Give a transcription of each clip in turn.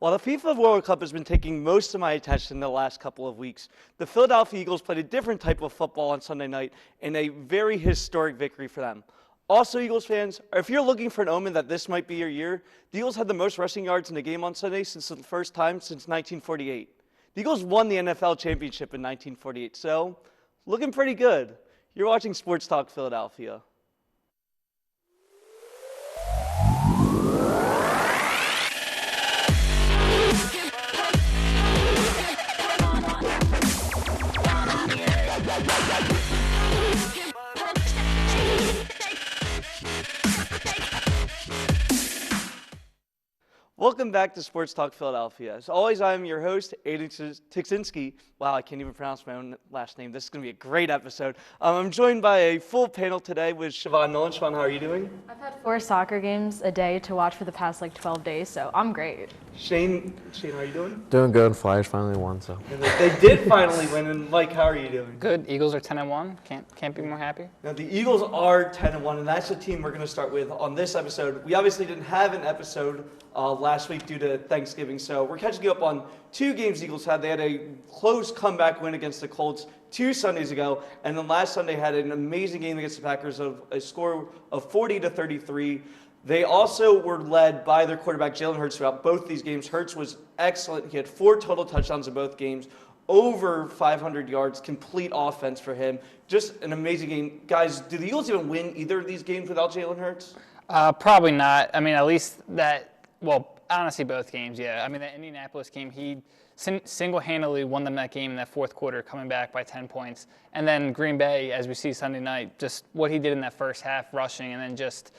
While the FIFA World Cup has been taking most of my attention the last couple of weeks, the Philadelphia Eagles played a different type of football on Sunday night in a very historic victory for them. Also, Eagles fans, if you're looking for an omen that this might be your year, the Eagles had the most rushing yards in a game on Sunday since the first time since 1948. The Eagles won the NFL championship in 1948, so looking pretty good. You're watching Sports Talk Philadelphia. Welcome back to Sports Talk Philadelphia. As always, I'm your host, Aidan Tiksinski. Wow, I can't even pronounce my own last name. This is going to be a great episode. I'm joined by a full panel today with Siobhan Nolan. Siobhan, how are you doing? I've had 4 soccer games a day to watch for the past 12 days, so I'm great. Shane, how are you doing? Doing good. Flyers finally won, so. They did finally win, and Mike, how are you doing? Good. Eagles are 10-1. Can't be more happy. Now, the Eagles are 10-1, and that's the team we're going to start with on this episode. We obviously didn't have an episode last week due to Thanksgiving, so we're catching you up on 2 games the Eagles had. They had a close comeback win against the Colts 2 Sundays ago, and then last Sunday had an amazing game against the Packers of a score of 40-33. They also were led by their quarterback, Jalen Hurts, throughout both these games. Hurts was excellent. He had 4 total touchdowns in both games, over 500 yards, complete offense for him. Just an amazing game. Guys, do the Eagles even win either of these games without Jalen Hurts? Probably not. I mean, at least honestly, both games, yeah. I mean, the Indianapolis game, he single-handedly won them that game in that fourth quarter, coming back by 10 points. And then Green Bay, as we see Sunday night, just what he did in that first half rushing and then just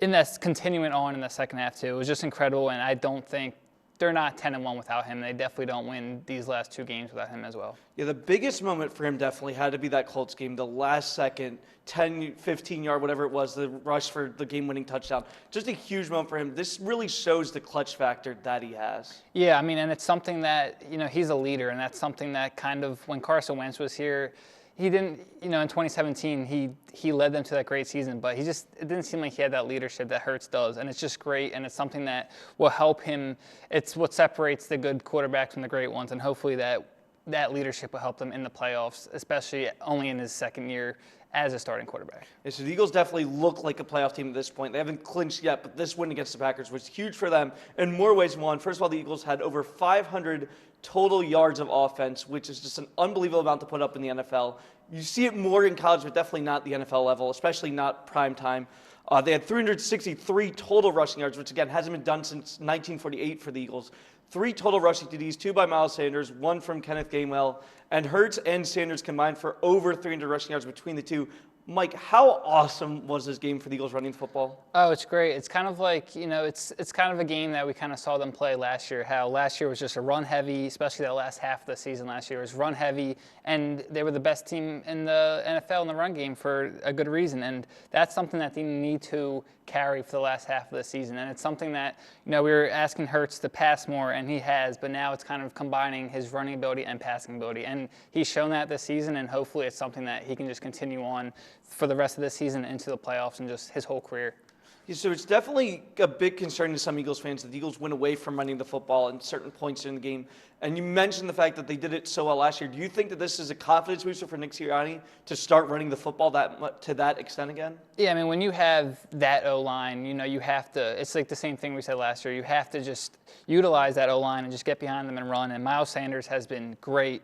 in that continuing on in the second half too. It was just incredible, and I don't think they're not 10-1 without him. They definitely don't win these last 2 games without him as well. Yeah, the biggest moment for him definitely had to be that Colts game, the last second, 10, 15-yard, whatever it was, the rush for the game-winning touchdown. Just a huge moment for him. This really shows the clutch factor that he has. Yeah, I mean, and it's something that, he's a leader, and that's something that kind of, when Carson Wentz was here, he didn't, in 2017, he led them to that great season, but it didn't seem like he had that leadership that Hurts does, and it's just great, and it's something that will help him. It's what separates the good quarterbacks from the great ones, and hopefully that leadership will help them in the playoffs, especially only in his second year as a starting quarterback. Yeah, so the Eagles definitely look like a playoff team at this point. They haven't clinched yet, but this win against the Packers was huge for them in more ways than one. First of all, the Eagles had over 500 total yards of offense, which is just an unbelievable amount to put up in the NFL. You see it more in college, but definitely not the NFL level, especially not prime time. They had 363 total rushing yards, which, again, hasn't been done since 1948 for the Eagles. 3 total rushing TDs, 2 by Miles Sanders, 1 from Kenneth Gainwell, and Hurts and Sanders combined for over 300 rushing yards between the two. Mike, how awesome was this game for the Eagles running football? Oh, it's great. It's kind of like, it's kind of a game that we kind of saw them play last year, how last year was just a run-heavy, especially that last half of the season last year was run-heavy, and they were the best team in the NFL in the run game for a good reason, and that's something that they need to carry for the last half of the season, and it's something that, we were asking Hurts to pass more, and he has, but now it's kind of combining his running ability and passing ability, and he's shown that this season, and hopefully it's something that he can just continue on for the rest of this season into the playoffs and just his whole career. Yeah, so it's definitely a big concern to some Eagles fans that the Eagles went away from running the football at certain points in the game. And you mentioned the fact that they did it so well last year. Do you think that this is a confidence booster for Nick Sirianni to start running the football to that extent again? Yeah, I mean, when you have that O-line, you have to – it's like the same thing we said last year. You have to just utilize that O-line and just get behind them and run. And Miles Sanders has been great.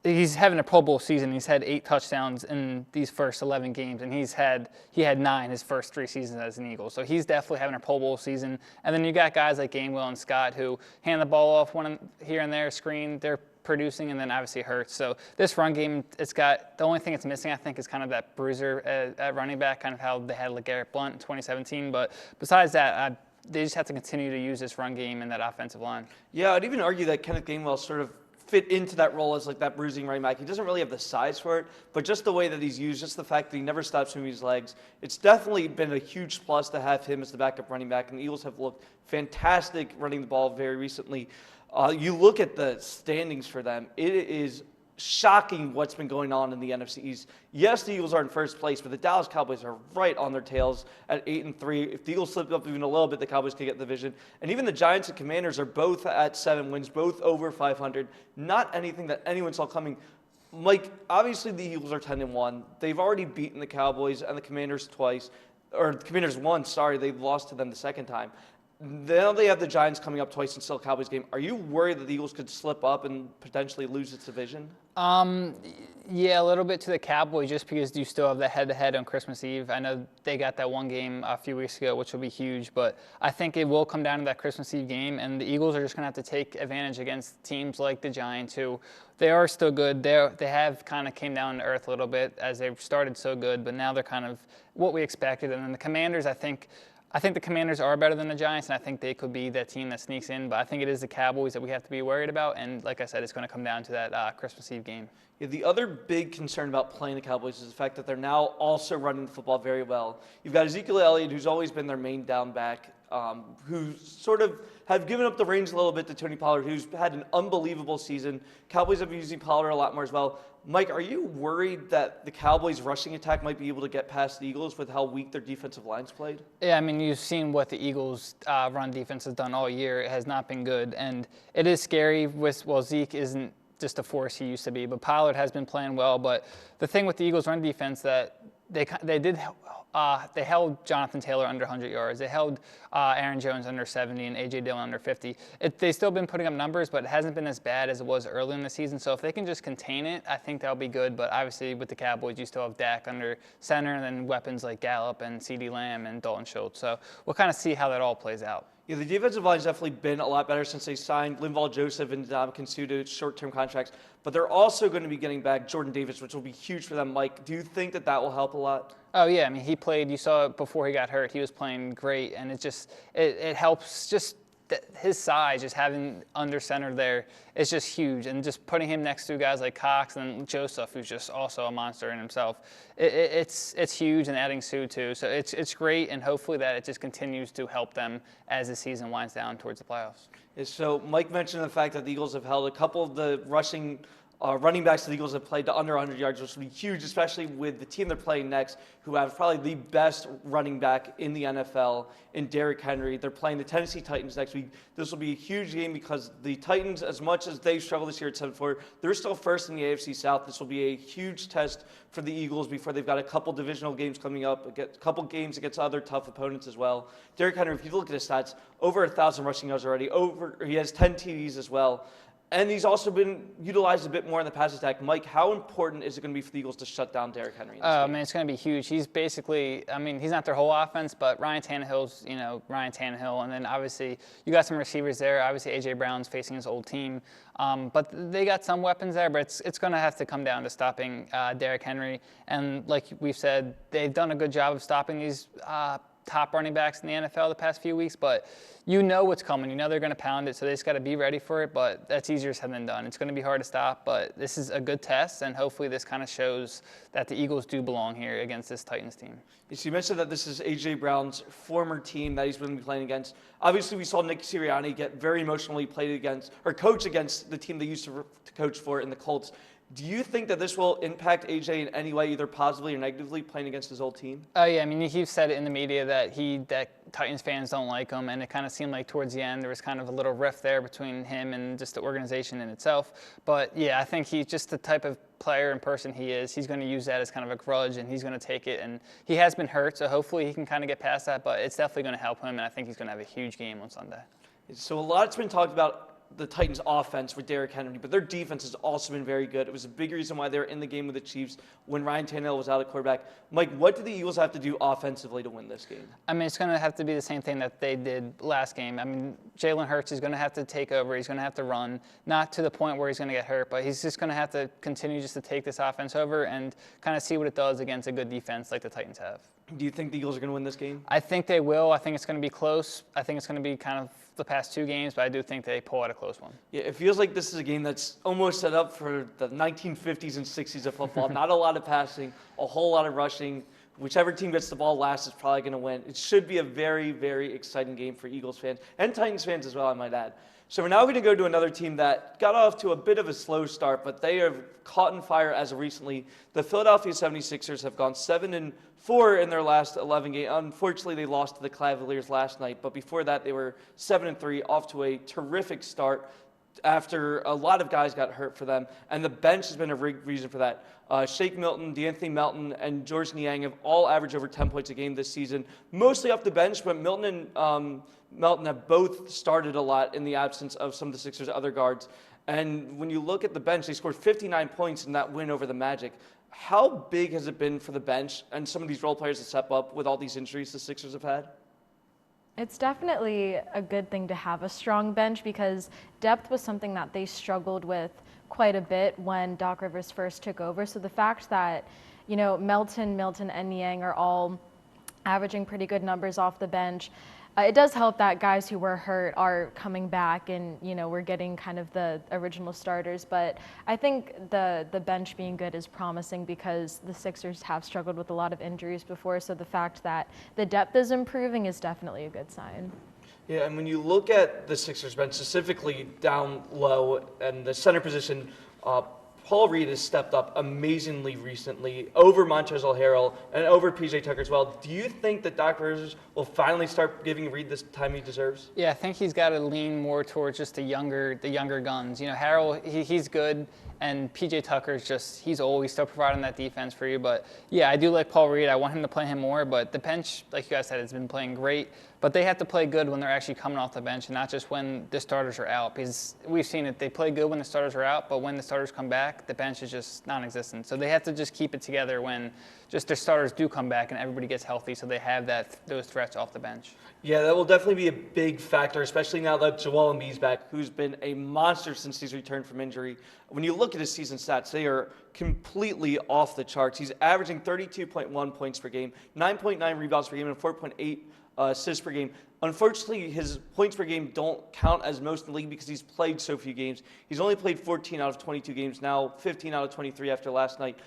He's having a Pro Bowl season. He's had 8 touchdowns in these first 11 games, and he had 9 his first 3 seasons as an Eagle. So he's definitely having a Pro Bowl season. And then you got guys like Gainwell and Scott who hand the ball off one here and there, screen, they're producing, and then obviously Hurts. So this run game, it's got the only thing it's missing, I think, is kind of that bruiser at running back, kind of how they had LeGarrette Blount in 2017. But besides that, they just have to continue to use this run game and that offensive line. Yeah, I'd even argue that Kenneth Gainwell sort of fit into that role as like that bruising running back. He doesn't really have the size for it, but just the way that he's used, just the fact that he never stops moving his legs, it's definitely been a huge plus to have him as the backup running back, and the Eagles have looked fantastic running the ball very recently. You look at the standings for them, it is shocking what's been going on in the NFC East. Yes, the Eagles are in first place, but the Dallas Cowboys are right on their tails at 8-3. If the Eagles slip up even a little bit, the Cowboys could get the division. And even the Giants and Commanders are both at 7 wins, both over 500. Not anything that anyone saw coming. Mike, obviously the Eagles are 10-1. They've already beaten the Cowboys and the Commanders twice. Or the Commanders won, sorry. They lost to them the second time. Now they have the Giants coming up twice and still a Cowboys game. Are you worried that the Eagles could slip up and potentially lose its division? Yeah, a little bit to the Cowboys just because you still have the head-to-head on Christmas Eve. I know they got that one game a few weeks ago, which will be huge, but I think it will come down to that Christmas Eve game, and the Eagles are just going to have to take advantage against teams like the Giants, who they are still good. They have kind of came down to earth a little bit as they've started so good, but now they're kind of what we expected. And then the Commanders, I think the Commanders are better than the Giants, and I think they could be that team that sneaks in. But I think it is the Cowboys that we have to be worried about. And like I said, it's going to come down to that Christmas Eve game. Yeah, the other big concern about playing the Cowboys is the fact that they're now also running the football very well. You've got Ezekiel Elliott, who's always been their main down back, who sort of have given up the reins a little bit to Tony Pollard, who's had an unbelievable season. Cowboys have been using Pollard a lot more as well. Mike, are you worried that the Cowboys' rushing attack might be able to get past the Eagles with how weak their defensive line's played? Yeah, I mean, you've seen what the Eagles' run defense has done all year. It has not been good, and it is scary. Zeke isn't just a force he used to be, but Pollard has been playing well. But the thing with the Eagles' run defense that they held Jonathan Taylor under 100 yards. They held Aaron Jones under 70 and A.J. Dillon under 50. They've still been putting up numbers, but it hasn't been as bad as it was early in the season. So if they can just contain it, I think that'll be good. But obviously with the Cowboys, you still have Dak under center and then weapons like Gallup and CeeDee Lamb and Dalton Schultz. So we'll kind of see how that all plays out. Yeah, the defensive line's definitely been a lot better since they signed Linval Joseph and Ndamukong Suh to short-term contracts. But they're also going to be getting back Jordan Davis, which will be huge for them. Mike, do you think that will help a lot? Oh, yeah. I mean, he played. You saw it before he got hurt. He was playing great. And it helps just his size, just having under center there is just huge. And just putting him next to guys like Cox and Joseph, who's just also a monster in himself, it's huge, and adding Sue too. So it's great, and hopefully that it just continues to help them as the season winds down towards the playoffs. So Mike mentioned the fact that the Eagles have held a couple of the running backs the Eagles have played to under 100 yards, which will be huge, especially with the team they're playing next, who have probably the best running back in the NFL in Derrick Henry. They're playing the Tennessee Titans next week. This will be a huge game because the Titans, as much as they've struggled this year at 7-4, they're still first in the AFC South. This will be a huge test for the Eagles before they've got a couple divisional games coming up, a couple games against other tough opponents as well. Derrick Henry, if you look at his stats, over 1,000 rushing yards already. He has 10 TDs as well. And he's also been utilized a bit more in the pass attack. Mike, how important is it going to be for the Eagles to shut down Derrick Henry in this game? Man, it's going to be huge. He's basically, he's not their whole offense, but Ryan Tannehill's, Ryan Tannehill. And then obviously you got some receivers there. Obviously A.J. Brown's facing his old team. But they got some weapons there, but it's going to have to come down to stopping Derrick Henry. And like we've said, they've done a good job of stopping these top running backs in the NFL the past few weeks, but you know what's coming. You know they're going to pound it, so they just got to be ready for it, but that's easier said than done. It's going to be hard to stop, but this is a good test, and hopefully this kind of shows that the Eagles do belong here against this Titans team. So you mentioned that this is A.J. Brown's former team that he's going to be playing against. Obviously, we saw Nick Sirianni get very emotionally coach against the team they used to coach for in the Colts. Do you think that this will impact AJ in any way, either positively or negatively, playing against his old team? Oh, yeah. I mean, he's said it in the media that Titans fans don't like him, and it kind of seemed like towards the end there was kind of a little rift there between him and just the organization in itself. But, yeah, I think he's just the type of player and person he is. He's going to use that as kind of a grudge, and he's going to take it. And he has been hurt, so hopefully he can kind of get past that. But it's definitely going to help him, and I think he's going to have a huge game on Sunday. So a lot's been talked about the Titans' offense with Derrick Henry, but their defense has also been very good. It was a big reason why they were in the game with the Chiefs when Ryan Tannehill was out at quarterback. Mike, what do the Eagles have to do offensively to win this game? I mean, it's going to have to be the same thing that they did last game. I mean, Jalen Hurts is going to have to take over. He's going to have to run, not to the point where he's going to get hurt, but he's just going to have to continue just to take this offense over and kind of see what it does against a good defense like the Titans have. Do you think the Eagles are going to win this game? I think they will. I think it's going to be close. I think it's going to be kind of the past two games, but I do think they pull out a close one. Yeah, it feels like this is a game that's almost set up for the 1950s and 60s of football. Not a lot of passing, a whole lot of rushing. whichever team gets the ball last is probably going to win. It should be a very, very exciting game for Eagles fans and Titans fans as well, I might add. So we're now going to go to another team that got off to a bit of a slow start, but they have caught in fire as of recently. The Philadelphia 76ers have gone 7-4 in their last 11 games. Unfortunately, they lost to the Cavaliers last night, but before that, they were 7-3, off to a terrific start after a lot of guys got hurt for them, and the bench has been a reason for that. Shake Milton, DeAnthony Melton, and George Niang have all averaged over 10 points a game this season, mostly off the bench, but Milton and Melton have both started a lot in the absence of some of the Sixers' other guards. And when you look at the bench, they scored 59 points in that win over the Magic. How big has it been for the bench and some of these role players to step up with all these injuries the Sixers have had? It's definitely a good thing to have a strong bench because depth was something that they struggled with quite a bit when Doc Rivers first took over. So the fact that, Milton, and Niang are all averaging pretty good numbers off the bench, it does help that guys who were hurt are coming back and, we're getting kind of the original starters. But I think the bench being good is promising because the Sixers have struggled with a lot of injuries before. So the fact that the depth is improving is definitely a good sign. Yeah, and when you look at the Sixers bench, specifically down low and the center position, Paul Reed has stepped up amazingly recently over Montrezl Harrell and over PJ Tucker as well. Do you think that Doc Rivers will finally start giving Reed this time he deserves? Yeah, I think he's got to lean more towards just the younger guns. Harrell, he's good, and PJ Tucker's he's always still providing that defense for you. But yeah, I do like Paul Reed. I want him to play him more. But the bench, like you guys said, has been playing great. But they have to play good when they're actually coming off the bench and not just when the starters are out. Because we've seen it, they play good when the starters are out, but when the starters come back, the bench is just non-existent. So they have to just keep it together when just their starters do come back and everybody gets healthy, so they have those threats off the bench. Yeah, that will definitely be a big factor, especially now that Joel Embiid's back, who's been a monster since he's returned from injury. When you look at his season stats, they are completely off the charts. He's averaging 32.1 points per game, 9.9 rebounds per game, and 4.8 assists per game. Unfortunately, his points per game don't count as most in the league because he's played so few games. He's only played 14 out of 22 games, now 15 out of 23 after last night.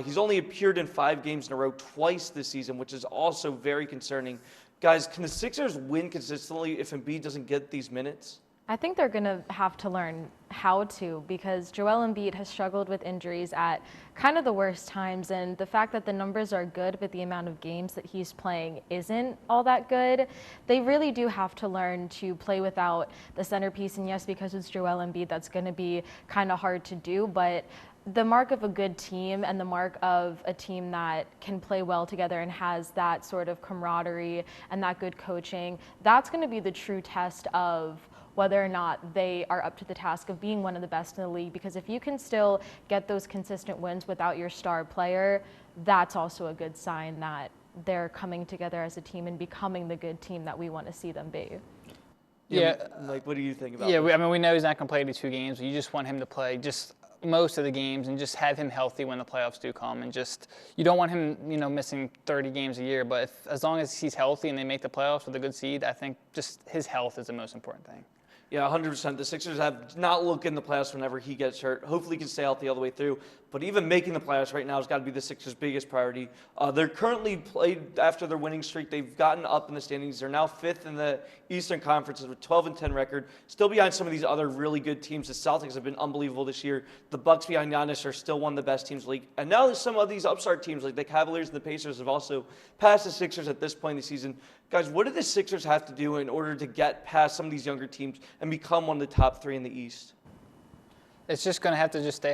He's only appeared in 5 games in a row twice this season, which is also very concerning. Guys, can the Sixers win consistently if Embiid doesn't get these minutes? I think they're going to have to learn how to because Joel Embiid has struggled with injuries at kind of the worst times, and the fact that the numbers are good but the amount of games that he's playing isn't all that good. They really do have to learn to play without the centerpiece, and yes, because it's Joel Embiid, that's going to be kind of hard to do, but the mark of a good team and the mark of a team that can play well together and has that sort of camaraderie and that good coaching, that's going to be the true test of whether or not they are up to the task of being one of the best in the league. Because if you can still get those consistent wins without your star player, that's also a good sign that they're coming together as a team and becoming the good team that we want to see them be. Yeah, like what do you think about Yeah, this? we know he's not going to play 82 games. You just want him to play just most of the games and just have him healthy when the playoffs do come. And just, you don't want him, missing 30 games a year. But as long as he's healthy and they make the playoffs with a good seed, I think just his health is the most important thing. Yeah, 100%. The Sixers have not looked in the playoffs whenever he gets hurt. Hopefully he can stay healthy all the way through. But even making the playoffs right now has got to be the Sixers' biggest priority. They're currently played after their winning streak. They've gotten up in the standings. They're now 5th in the Eastern Conference with a 12-10 record. Still behind some of these other really good teams. The Celtics have been unbelievable this year. The Bucks behind Giannis are still one of the best teams in the league. And now there's some of these upstart teams like the Cavaliers and the Pacers have also passed the Sixers at this point in the season. Guys, what do the Sixers have to do in order to get past some of these younger teams and become one of the top 3 in the East? It's just going to have to just stay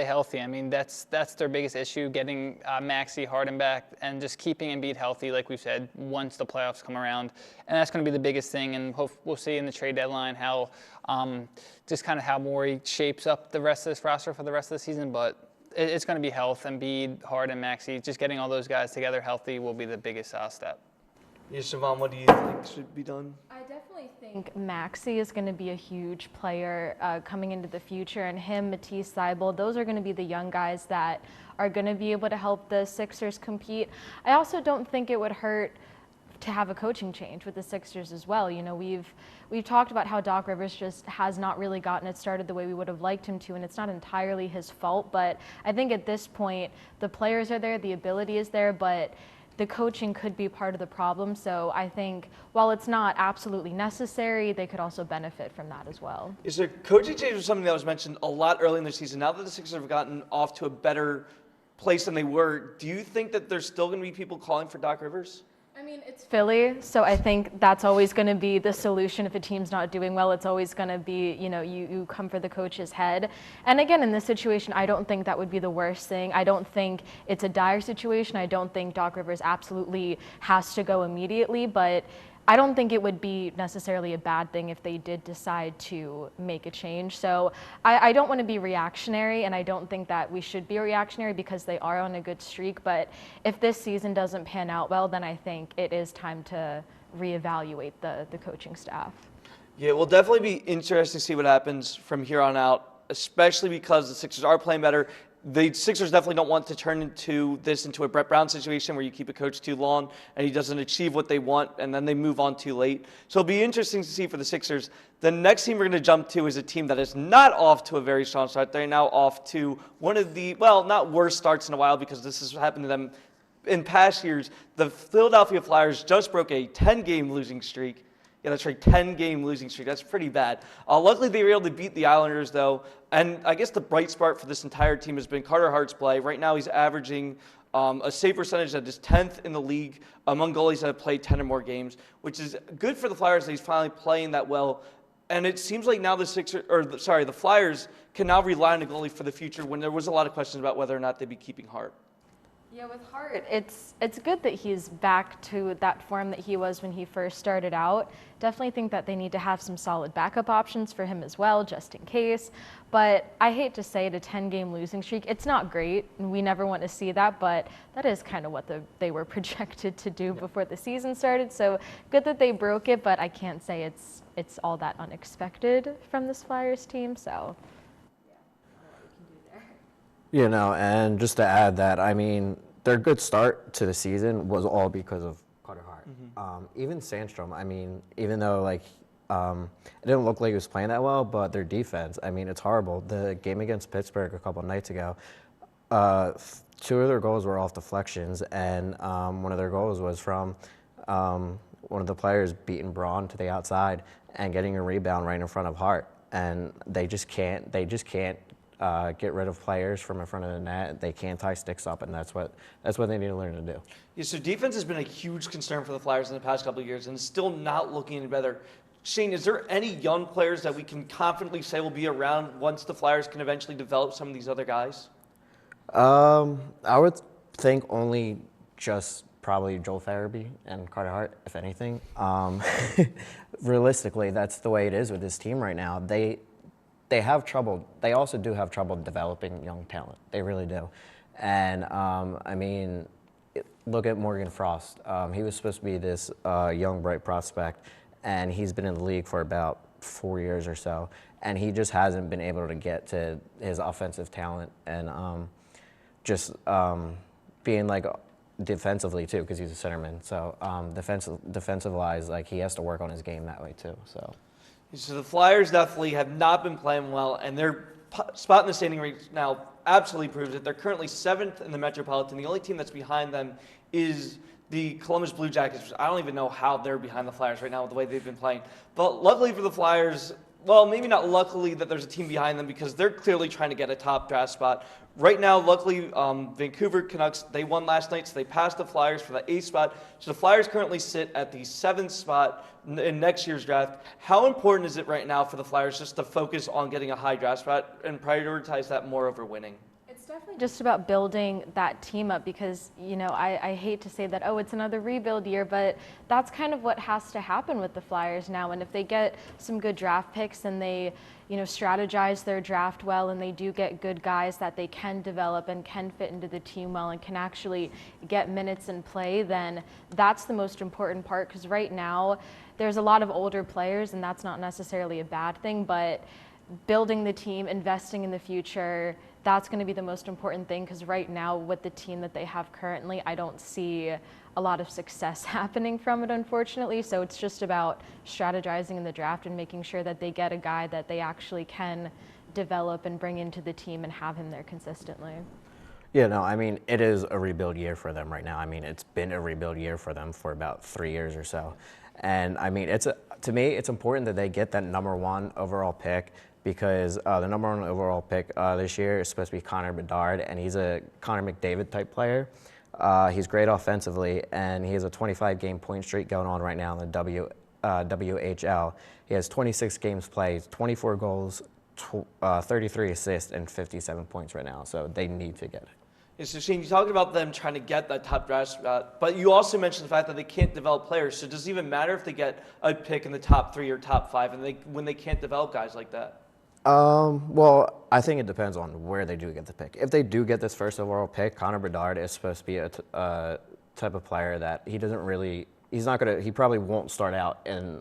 healthy. I mean, that's their biggest issue, getting Maxey, Harden back, and just keeping Embiid healthy, like we've said, once the playoffs come around. And that's going to be the biggest thing. And we'll see in the trade deadline how just kind of how Morey shapes up the rest of this roster for the rest of the season. But it's going to be health. Embiid, Harden, Maxey, just getting all those guys together healthy will be the biggest step. Yeah, Siobhan, what do you think should be done? I definitely think Maxey is going to be a huge player coming into the future, and him, Matisse Thybulle, those are going to be the young guys that are going to be able to help the Sixers compete. I also don't think it would hurt to have a coaching change with the Sixers as well. We've talked about how Doc Rivers just has not really gotten it started the way we would have liked him to, and it's not entirely his fault, but I think at this point the players are there, the ability is there, but the coaching could be part of the problem. So I think while it's not absolutely necessary, they could also benefit from that as well. Is there coaching change was something that was mentioned a lot early in the season. Now that the Sixers have gotten off to a better place than they were, do you think that there's still going to be people calling for Doc Rivers? I mean, it's Philly, so I think that's always going to be the solution. If a team's not doing well, it's always going to be, you come for the coach's head. And again, in this situation, I don't think that would be the worst thing. I don't think it's a dire situation. I don't think Doc Rivers absolutely has to go immediately, but I don't think it would be necessarily a bad thing if they did decide to make a change. So I don't want to be reactionary, and I don't think that we should be reactionary because they are on a good streak. But if this season doesn't pan out well, then I think it is time to reevaluate the coaching staff. Yeah, it will definitely be interesting to see what happens from here on out, especially because the Sixers are playing better. The Sixers definitely don't want to turn into a Brett Brown situation where you keep a coach too long and he doesn't achieve what they want and then they move on too late. So it'll be interesting to see for the Sixers. The next team we're going to jump to is a team that is not off to a very strong start. They're now off to one of the, well, not worst starts in a while because this has happened to them in past years. The Philadelphia Flyers just broke a 10-game losing streak. Yeah, that's right, 10-game losing streak. That's pretty bad. Luckily, they were able to beat the Islanders, though. And I guess the bright spot for this entire team has been Carter Hart's play. Right now, he's averaging a save percentage that is 10th in the league among goalies that have played 10 or more games, which is good for the Flyers that he's finally playing that well. And it seems like now the Flyers can now rely on a goalie for the future when there was a lot of questions about whether or not they'd be keeping Hart. Yeah, with Hart, it's good that he's back to that form that he was when he first started out. Definitely think that they need to have some solid backup options for him as well, just in case. But I hate to say it, a 10-game losing streak, it's not great, and we never want to see that, but that is kind of what they were projected to do before the season started. So good that they broke it, but I can't say it's all that unexpected from this Flyers team, so. And just to add that, I mean, their good start to the season was all because of Carter Hart. Even Sandstrom, I mean, even though it didn't look like he was playing that well, but their defense, I mean, it's horrible. The game against Pittsburgh a couple of nights ago, 2 of their goals were off deflections, and one of their goals was from one of the players beating Braun to the outside and getting a rebound right in front of Hart, and they just can't get rid of players from in front of the net. They can't tie sticks up, and that's what they need to learn to do. Yeah, so defense has been a huge concern for the Flyers in the past couple of years, and it's still not looking any better. Shane, is there any young players that we can confidently say will be around once the Flyers can eventually develop some of these other guys? I would think only just probably Joel Farabee and Carter Hart, if anything. Realistically, that's the way it is with this team right now. They have trouble. They also do have trouble developing young talent. They really do. And, I mean, look at Morgan Frost. He was supposed to be this young, bright prospect, and he's been in the league for about 4 years or so, and he just hasn't been able to get to his offensive talent and being like defensively too, because he's a centerman. So defensive wise, he has to work on his game that way too. So the Flyers definitely have not been playing well, and their spot in the standing right now absolutely proves it. They're currently 7th in the Metropolitan. The only team that's behind them is the Columbus Blue Jackets. I don't even know how they're behind the Flyers right now with the way they've been playing. But luckily for the Flyers, well, maybe not luckily that there's a team behind them because they're clearly trying to get a top draft spot. Right now, luckily, Vancouver Canucks, they won last night, so they passed the Flyers for the 8th spot. So the Flyers currently sit at the 7th spot in next year's draft. How important is it right now for the Flyers just to focus on getting a high draft spot and prioritize that more over winning? It's definitely just about building that team up because, I hate to say that, it's another rebuild year, but that's kind of what has to happen with the Flyers now. And if they get some good draft picks and they, strategize their draft well and they do get good guys that they can develop and can fit into the team well and can actually get minutes and play, then that's the most important part because right now there's a lot of older players and that's not necessarily a bad thing, but building the team, investing in the future, that's going to be the most important thing because right now with the team that they have currently, I don't see a lot of success happening from it, unfortunately. So it's just about strategizing in the draft and making sure that they get a guy that they actually can develop and bring into the team and have him there consistently. Yeah, no, I mean, it is a rebuild year for them right now. I mean, it's been a rebuild year for them for about 3 years or so. And I mean, to me, it's important that they get that #1 overall pick because the #1 overall pick this year is supposed to be Connor Bedard, and he's a Connor McDavid type player. He's great offensively, and he has a 25-game point streak going on right now in the WHL. He has 26 games played, 24 goals, 33 assists, and 57 points right now. So they need to get it. So Shane, you talked about them trying to get that top draft spot, but you also mentioned the fact that they can't develop players. So does it even matter if they get a pick in the top 3 or top 5 and when they can't develop guys like that? Well, I think it depends on where they do get the pick. If they do get this first overall pick, Connor Bedard is supposed to be a type of player that he probably won't start out in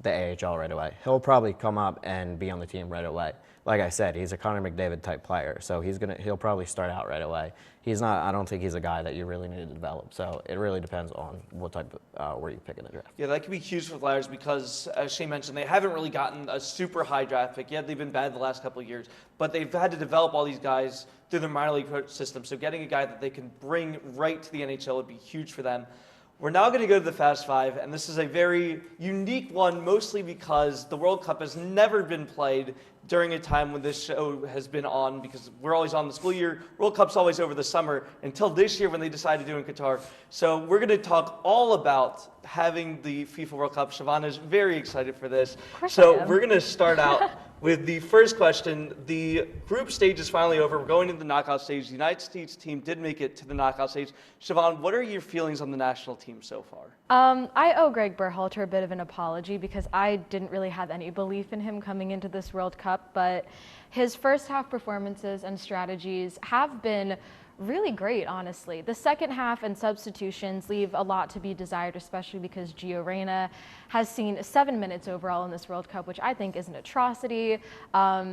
the AHL right away. He'll probably come up and be on the team right away. Like I said, he's a Connor McDavid type player, so he'll probably start out right away. I don't think he's a guy that you really need to develop. So it really depends on what type of where you pick in the draft. Yeah, that could be huge for the Flyers because, as Shane mentioned, they haven't really gotten a super high draft pick. Yeah, they've been bad the last couple of years, but they've had to develop all these guys through their minor league system. So getting a guy that they can bring right to the NHL would be huge for them. We're now going to go to the Fast Five, and this is a very unique one, mostly because the World Cup has never been played during a time when this show has been on, because we're always on the school year. World Cup's always over the summer, until this year when they decided to do it in Qatar. So we're going to talk all about having the FIFA World Cup. Shavana's very excited for this. Of course So I am. we're going to start out with the first question. The group stage is finally over. We're going into the knockout stage. The United States team did make it to the knockout stage. Siobhan, what are your feelings on the national team so far? I owe Greg Berhalter a bit of an apology because I didn't really have any belief in him coming into this World Cup, but his first half performances and strategies have been really great, honestly. The second half and substitutions leave a lot to be desired, especially because Gio Reyna has seen 7 minutes overall in this World Cup, which I think is an atrocity.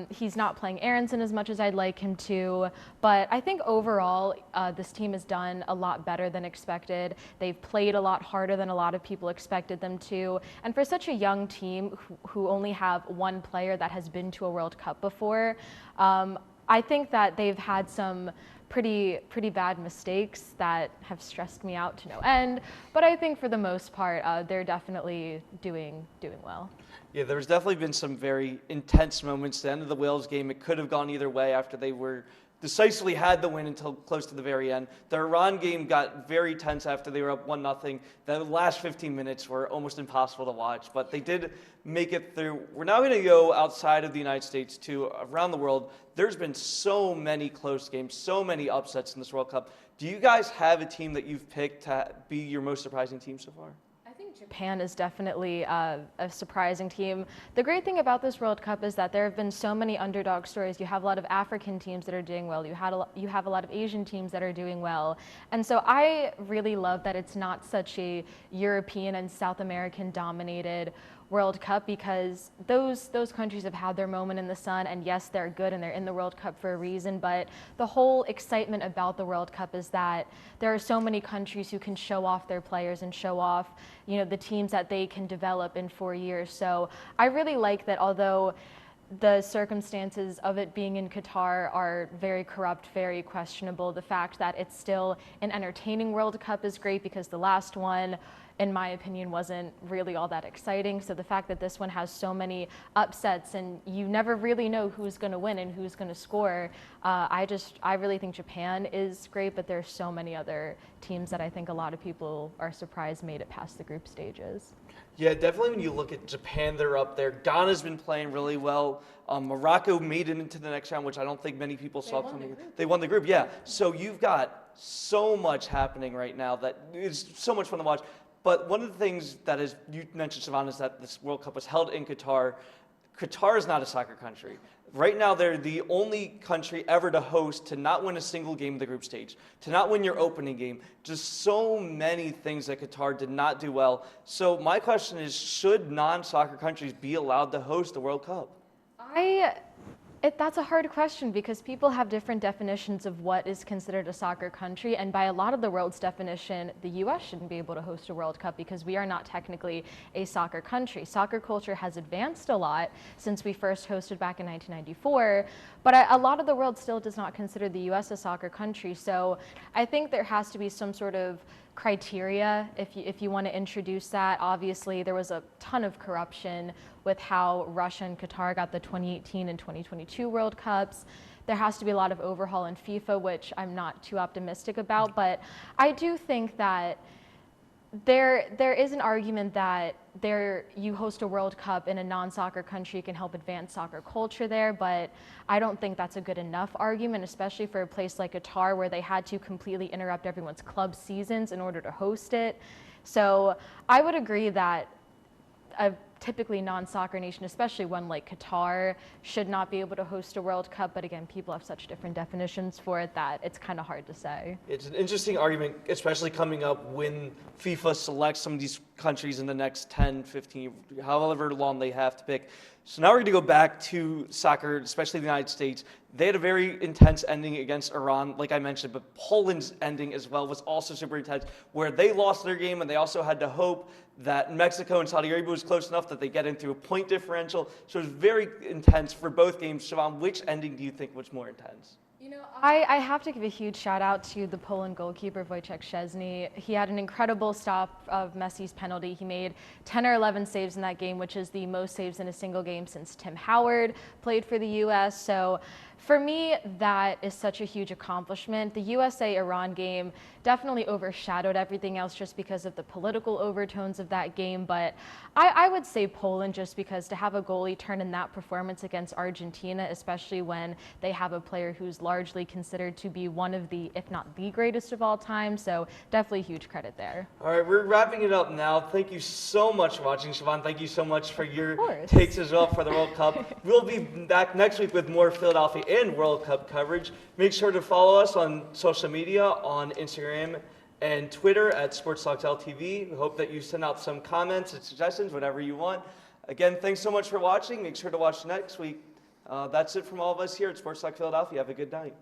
He's not playing Aronson as much as I'd like him to, but I think overall this team has done a lot better than expected. They've played a lot harder than a lot of people expected them to, and for such a young team who only have one player that has been to a World Cup before, I think that they've had some pretty bad mistakes that have stressed me out to no end, but I think for the most part they're definitely doing well. Yeah, there's definitely been some very intense moments. The end of the Wales game, it could have gone either way after they were decisively had the win until close to the very end. The Iran game got very tense after they were up 1-0. The last 15 minutes were almost impossible to watch, but they did make it through. We're now going to go outside of the United States to around the world. There's been so many close games, so many upsets in this World Cup. Do you guys have a team that you've picked to be your most surprising team so far? I think Japan is definitely a surprising team. The great thing about this World Cup is that there have been so many underdog stories. You have a lot of African teams that are doing well. You have a lot of Asian teams that are doing well. And so I really love that it's not such a European and South American dominated World Cup, because those countries have had their moment in the sun, and yes, they're good and they're in the World Cup for a reason, but the whole excitement about the World Cup is that there are so many countries who can show off their players and show off, you know, the teams that they can develop in 4 years. So I really like that, although the circumstances of it being in Qatar are very corrupt, very questionable, the fact that it's still an entertaining World Cup is great, because the last one, in my opinion, wasn't really all that exciting. So the fact that this one has so many upsets and you never really know who's going to win and who's going to score, I really think Japan is great, but there's so many other teams that I think a lot of people are surprised made it past the group stages. Yeah, definitely when you look at Japan, they're up there. Ghana's been playing really well. Morocco made it into the next round, which I don't think many people saw coming. They won the group, yeah. So you've got so much happening right now that is so much fun to watch. But one of the things that is, you mentioned, Siobhan, is that this World Cup was held in Qatar. Qatar is not a soccer country. Right now, they're the only country ever to host to not win a single game of the group stage, to not win your opening game. Just so many things that Qatar did not do well. So my question is, should non-soccer countries be allowed to host the World Cup? That's a hard question because people have different definitions of what is considered a soccer country, and by a lot of the world's definition, the U.S. shouldn't be able to host a World Cup because we are not technically a soccer country. Soccer culture has advanced a lot since we first hosted back in 1994, but a lot of the world still does not consider the U.S. a soccer country. So I think there has to be some sort of criteria if you want to introduce that. Obviously, there was a ton of corruption with how Russia and Qatar got the 2018 and 2022 World Cups. There has to be a lot of overhaul in FIFA, which I'm not too optimistic about, but I do think that there is an argument that you host a World Cup in a non-soccer country can help advance soccer culture there, but I don't think that's a good enough argument, especially for a place like Qatar where they had to completely interrupt everyone's club seasons in order to host it. So I would agree that a typically non-soccer nation, especially one like Qatar, should not be able to host a World Cup. But again, people have such different definitions for it that it's kind of hard to say. It's an interesting argument, especially coming up when FIFA selects some of these countries in the next 10, 15, however long they have to pick. So now we're going to go back to soccer, especially the United States. They had a very intense ending against Iran, like I mentioned, but Poland's ending as well was also super intense, where they lost their game and they also had to hope that Mexico and Saudi Arabia was close enough that they get into a point differential. So it was very intense for both games. Siobhan, which ending do you think was more intense? You know, I have to give a huge shout out to the Poland goalkeeper, Wojciech Szczesny. He had an incredible stop of Messi's penalty. He made 10 or 11 saves in that game, which is the most saves in a single game since Tim Howard played for the U.S. So for me, that is such a huge accomplishment. The USA-Iran game definitely overshadowed everything else just because of the political overtones of that game. But I would say Poland, just because to have a goalie turn in that performance against Argentina, especially when they have a player who's largely considered to be one of the, if not the greatest of all time. So definitely huge credit there. All right, we're wrapping it up now. Thank you so much for watching, Siobhan. Thank you so much for your takes as well for the World Cup. We'll be back next week with more Philadelphia and World Cup coverage. Make sure to follow us on social media, on Instagram and Twitter at SportsTalk LTV. We hope that you send out some comments and suggestions, whatever you want. Again, thanks so much for watching. Make sure to watch next week. That's it from all of us here at SportsTalk Philadelphia. Have a good night.